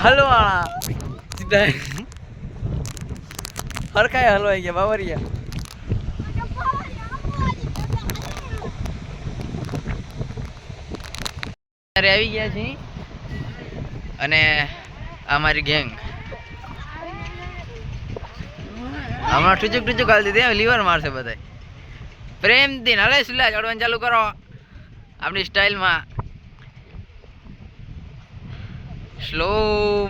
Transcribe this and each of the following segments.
હલવાણા સીધા હરખાય હલવાઈ ગયા બાવરિયા. આવી ગયા છે અને અમારી ગેંગ હમણાં ટુચુક ટુચુક હાલતી હતી. લીવર મારશે બધા. પ્રેમથી હલે સુલા ચડવાનું ચાલુ કરો આપણી સ્ટાઇલમાં. સ્લો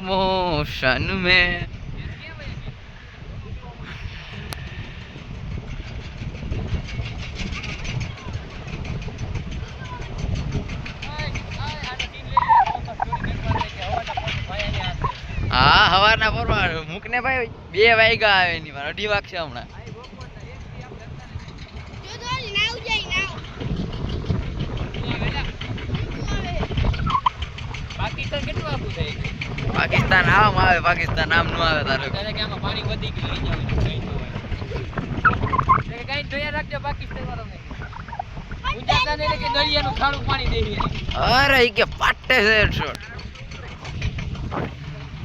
મોશન મેં હા સવારના પોરમાં મૂકને ભાઈ 2 વાગ્યા આવે એની વાર 2:30 વાગશે હમણાં. પાકિસ્તાન આમ આવે, પાકિસ્તાન આમ નું આવે. તારે પાણી વધી ગયું કઈ જોયા રાખજો પાકિસ્તાન વાળાને. દરિયાનું ખારું પાણી દેવી. અરે કે પાટે છે શોટ.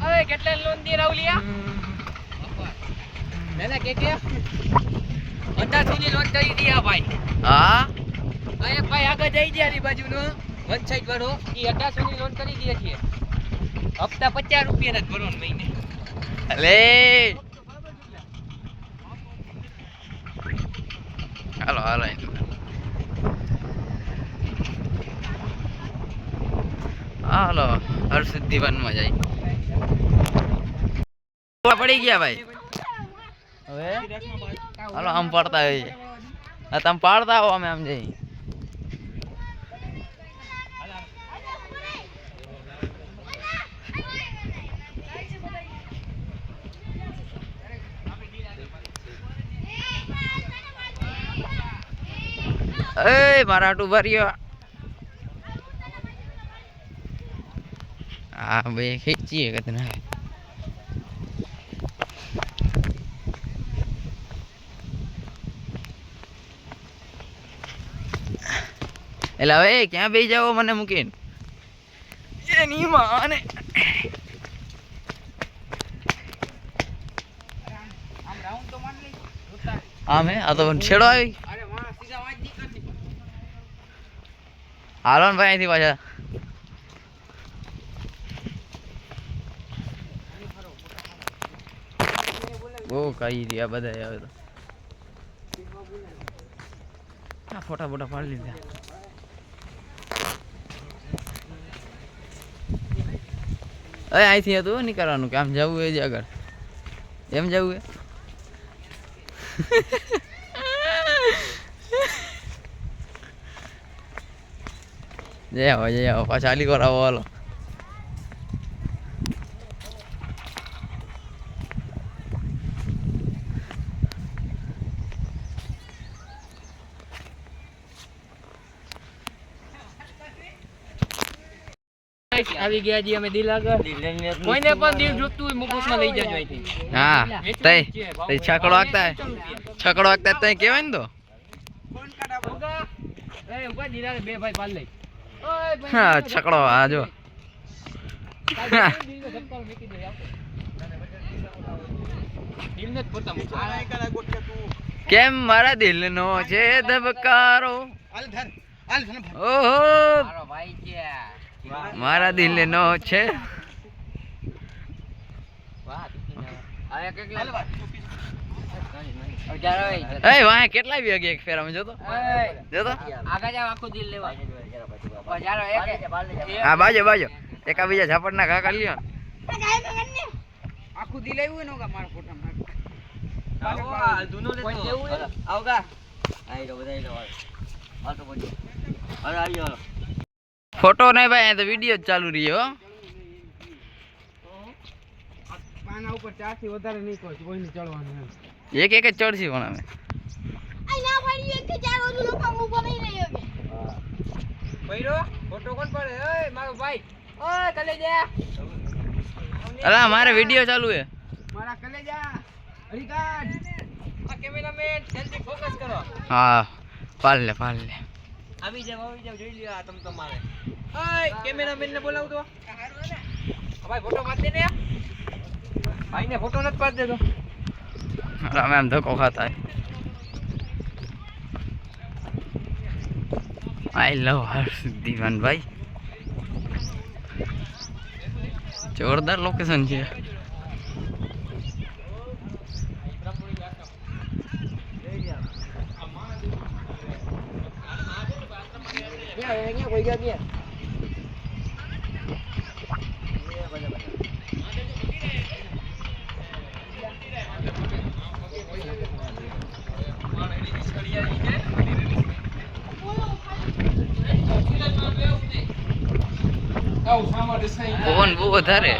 હવે કેટલા લોન દે રાવલિયા મેને કે 1800 ની લોન કરી દીયા ભાઈ. હા આ એક ભાઈ આગળ જઈ ગયા ની બાજુનો વન સાઈડ વાળો ઈ 1800 ની લોન કરી દે છે. હપ્તા 50 રૂપિયા જ ભરવાનો મહિને. અલે હાલો હાલો હાલો હરસિદ્ધિ વનમાં જાય. પડી ગયા ભાઈ. હવે હાલો આમ પડતા હોય. તમે પાડતા આવો અમે આમ જઈ. એ મારા હાટુ ભર્યો. હા ભાઈ ખેંચીએ કે તને એટલે હવે ક્યાં બેસી જાવ મને મૂકીને એની માને. આમ હે આ તો છેડો આવી. હાલો ને ભાઈ અહીંથી પાછા. બહુ કઈ રહ્યા બધા. આવે તો ફોટા બોટા પાડી લીધા. હવે અહીંથી હતું નહીં કરવાનું કે આમ જવું એ જ આગળ એમ જવું એ. જય આવો પાછા આલી કરાવો હાલો. આવી ગયા જી અમે દિલ આગળ. કોઈને પણ દિલ જોતું હોય મુકુસમાં લઈ જજો અહીંથી. હા તઈ છકડો વાગતા તઈ કહેવાય ને તો. એ ઉભા દિલા 2 ભાઈ પાલ લઈ. હા છકડો આ જો. કેમ મારા દિલનો છે ધબકારો. ઓહો મારા દિલનો છે. વાહ કેટલા વાગે એક ફેરામાં જોતો આગળ જાવ આખું દિલ લેવા. હા બાજો એકા બીજા ઝાપડ ના ઘા કરી લ્યો. આખું દિલ આવ્યું ને મારા ફોટામાં. ફોટો નહીં ભાઈ તો વિડીયો જ ચાલુ રહ્યો. પાના ઉપર 4 થી વધારે નહીં કોઈને ચડવાનું. એક જ ચડશી પણ અમે. ફોટો કોણ પડે? ઓય મારો ભાઈ. ઓય કલેજા. અલા મારે વિડિયો ચાલુ હે. મારા કલેજા. હરીકાટ. આ કેમેરામેન જલ્દી ફોકસ કરો. હા પાલ લે. આવી જાવ જોઈ લ્યો આ તમ તમારે. ઓય કેમેરામેન ને બોલાવ તો. ભાઈ ફોટો પાડ દે ને ભાઈ ને ફોટો નથી પાડ દેતો અમે આમ ધક્કો ખાતા આઈ લવ હર્ષ દીવાન ભાઈ જોરદાર લોકેશન છે પવન બહુ વધારે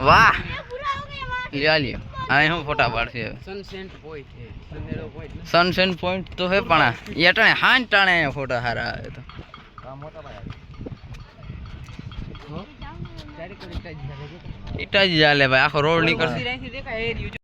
વાહ લ્યો હા હું ફોટા પાડશે સનસેટ પોઈન્ટ તો હે પણ એટાણે હાન ટાણે ફોટા સારા આવે તો ઇટા જ ચાલે ભાઈ આખો રોડ નીકળશે